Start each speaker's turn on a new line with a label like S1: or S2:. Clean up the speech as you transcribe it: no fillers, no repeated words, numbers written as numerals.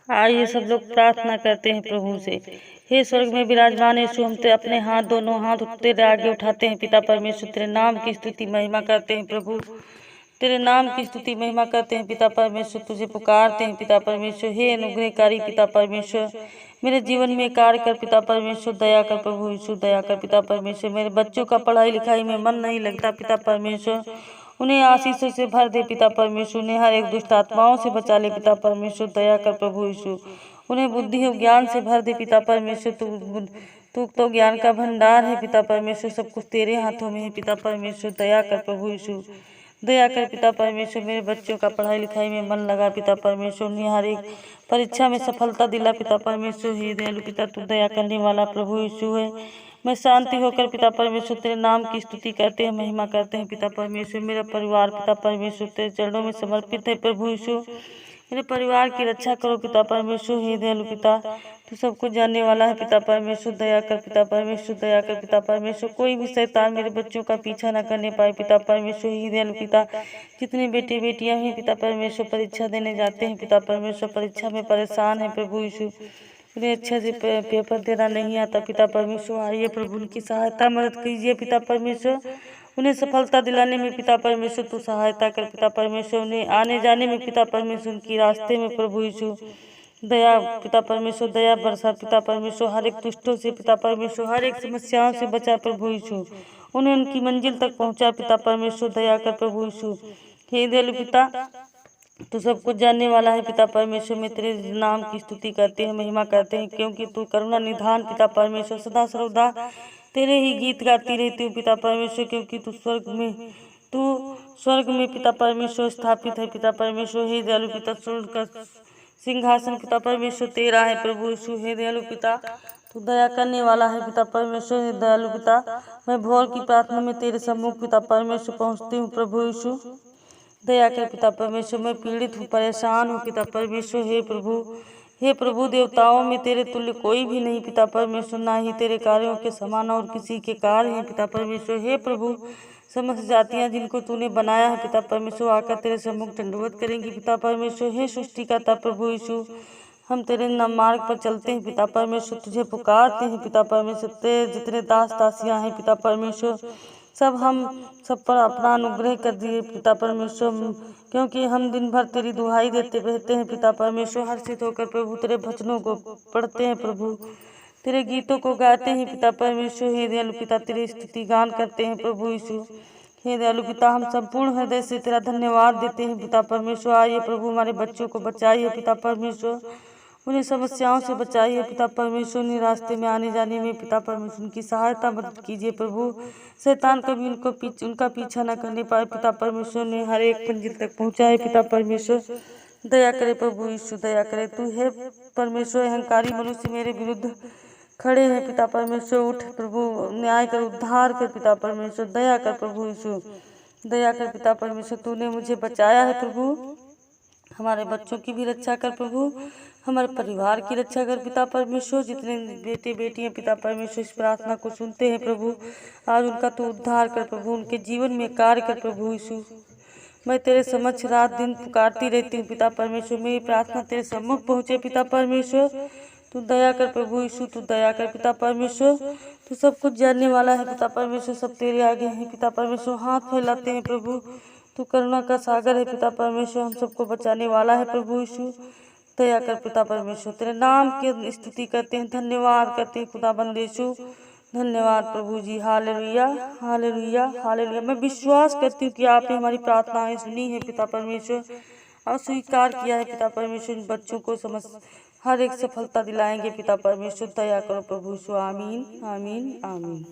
S1: आइए सब लोग प्रार्थना करते हैं प्रभु से। हे स्वर्ग में विराजमान यीशु, हम ते अपने हाथ, दोनों हाथ तेरे आगे उठाते हैं पिता परमेश्वर। तेरे नाम की स्तुति महिमा करते हैं प्रभु, तेरे नाम की स्तुति महिमा करते हैं पिता परमेश्वर। तुझे पुकारते हैं पिता परमेश्वर। हे अनुग्रहकारी पिता परमेश्वर, मेरे जीवन में कार्य कर पिता परमेश्वर। दया कर प्रभु यीशु, दया कर पिता परमेश्वर। मेरे बच्चों का पढ़ाई लिखाई में मन नहीं लगता पिता परमेश्वर, उन्हें आशीषों से भर दे पिता परमेश्वर। उन्हें हर एक दुष्ट आत्माओं से बचा ले पिता परमेश्वर। दया कर प्रभु यीशु, उन्हें बुद्धि और ज्ञान से भर दे पिता परमेश्वर। तू तो ज्ञान का भंडार है पिता परमेश्वर। सब कुछ तेरे हाथों में है पिता परमेश्वर। दया कर प्रभु यीशु, दया कर पिता परमेश्वर। मेरे बच्चों का पढ़ाई लिखाई में मन लगा पिता परमेश्वर। उन्हें हर एक परीक्षा में सफलता दिला पिता परमेश्वर। हे दयालु पिता, तू दया करने वाला प्रभु यीशु है। मैं शांति होकर पिता परमेश्वर तेरे नाम की स्तुति करते हैं, महिमा करते हैं पिता परमेश्वर। मेरा परिवार पिता परमेश्वर तेरे चरणों में समर्पित है प्रभु यीशु। मेरे परिवार की रक्षा करो पिता परमेश्वर। हे दयालु पिता, तू सब कुछ जानने वाला है पिता परमेश्वर। दया कर पिता परमेश्वर, दया कर पिता परमेश्वर। कोई भी शैतान मेरे बच्चों का पीछा न करने पाए पिता परमेश्वर। हे दयालु पिता, जितने बेटे बेटियां हैं पिता परमेश्वर परीक्षा देने जाते हैं पिता परमेश्वर, परीक्षा में परेशान है प्रभु यीशु, उन्हें अच्छे से पेपर देना नहीं आता पिता परमेश्वर। आइए प्रभु उनकी सहायता मदद कीजिए पिता परमेश्वर। उन्हें सफलता दिलाने में पिता परमेश्वर तू सहायता कर पिता परमेश्वर। उन्हें आने जाने में पिता परमेश्वर, उनकी रास्ते में प्रभु यीशु दया पिता परमेश्वर, दया बरसा पिता परमेश्वर। हर एक दुष्टों से पिता परमेश्वर, हर एक समस्याओं से बचा प्रभु यीशु। उन्हें उनकी मंजिल तक पहुंचा पिता परमेश्वर। दया कर प्रभु यीशु। हे दयालु पिता, तू सब कुछ जानने वाला है पिता परमेश्वर। में तेरे नाम की स्तुति करते हैं, महिमा करते हैं, क्योंकि तू करुणा निधान पिता परमेश्वर। सदा सर्वदा तेरे ही गीत गाती रहती हूँ पिता परमेश्वर, क्योंकि तू स्वर्ग में पिता परमेश्वर स्थापित है पिता परमेश्वर। हे दयालु पिता, स्वर्ग का सिंहासन पिता परमेश्वर तेरा है प्रभु यीशु। हे दयालु पिता, तू दया करने वाला है पिता परमेश्वर। हे दयालु पिता, मैं भोर की प्रार्थना में तेरे सम्मुख पिता परमेश्वर पहुँचती हूँ प्रभु यीशु। दया कर पिता परमेश्वर। मैं पीड़ित हूँ, परेशान हूँ पिता परमेश्वर। हे प्रभु, देवताओं में तेरे तुल्य कोई भी नहीं पिता परमेश्वर, ना ही तेरे कार्यों के समान और किसी के कार्य हैं पिता परमेश्वर। हे प्रभु, समस्त जातियां जिनको तूने बनाया है पिता परमेश्वर, आकर तेरे सम्मुख दंडवत करेंगी पिता परमेश्वर। हे सृष्टिकर्ता प्रभु यीशु, हम तेरे नाम मार्ग पर चलते हैं पिता परमेश्वर, तुझे पुकारते हैं पिता परमेश्वर। तेरे जितने दास दासियां हैं पिता परमेश्वर, सब पर अपना अनुग्रह कर दिए पिता परमेश्वर, क्योंकि हम दिन भर तेरी दुहाई देते रहते हैं पिता परमेश्वर। हर्षित होकर प्रभु तेरे भजनों को पढ़ते हैं प्रभु, तेरे गीतों को गाते हैं पिता परमेश्वर। हे दयालु पिता, तेरी स्तुति गान करते हैं प्रभु यीशु। हे दयालु पिता, हम संपूर्ण हृदय से तेरा धन्यवाद देते हैं पिता परमेश्वर। आइए प्रभु, हमारे बच्चों को बचाइए पिता परमेश्वर, उन्हें समस्याओं से बचाइए पिता परमेश्वर। उन्हें रास्ते में आने जाने में पिता परमेश्वर उनकी सहायता मदद कीजिए प्रभु। शैतान कभी उनका पीछा न करने पाए पिता परमेश्वर। ने हर एक मंजिल तक पहुँचाए पिता परमेश्वर। दया करे प्रभु यीशु, दया करे। तू है परमेश्वर, अहंकारी मनुष्य मेरे विरुद्ध खड़े हैं पिता परमेश्वर। उठ प्रभु, न्याय कर, उद्धार कर पिता परमेश्वर। दया कर प्रभु यीशु, दया कर पिता परमेश्वर। तूने मुझे बचाया है प्रभु, हमारे बच्चों की भी रक्षा कर प्रभु, हमारे परिवार की रक्षा कर पिता परमेश्वर। जितने बेटे बेटियां पिता परमेश्वर इस प्रार्थना को सुनते हैं प्रभु, आज उनका तो उद्धार कर प्रभु, उनके जीवन में कार्य कर प्रभु यीशु। मैं तेरे समक्ष रात दिन पुकारती रहती हूँ पिता परमेश्वर। मेरी प्रार्थना तेरे सम्मुख पहुँचे पिता परमेश्वर। तू दया कर प्रभु यीशु, तू दया कर पिता परमेश्वर। तू सब कुछ जानने वाला है पिता परमेश्वर, सब तेरे आगे हैं पिता परमेश्वर। हाथ फैलाते हैं प्रभु, तू करुणा का सागर है पिता परमेश्वर, हम सबको बचाने वाला है प्रभु यीशु। दया कर पिता परमेश्वर, तेरे नाम की स्तुति करते हैं, धन्यवाद करते हैं खुदाबंद यीशु। धन्यवाद प्रभु जी। Hallelujah, hallelujah, hallelujah. मैं विश्वास करती हूँ कि आपने हमारी प्रार्थनाएं सुनी है पिता परमेश्वर और स्वीकार किया है पिता परमेश्वर। इन बच्चों को हर एक सफलता दिलाएंगे पिता परमेश्वर। दया करो प्रभु यीशु। आमीन, आमीन, आमीन।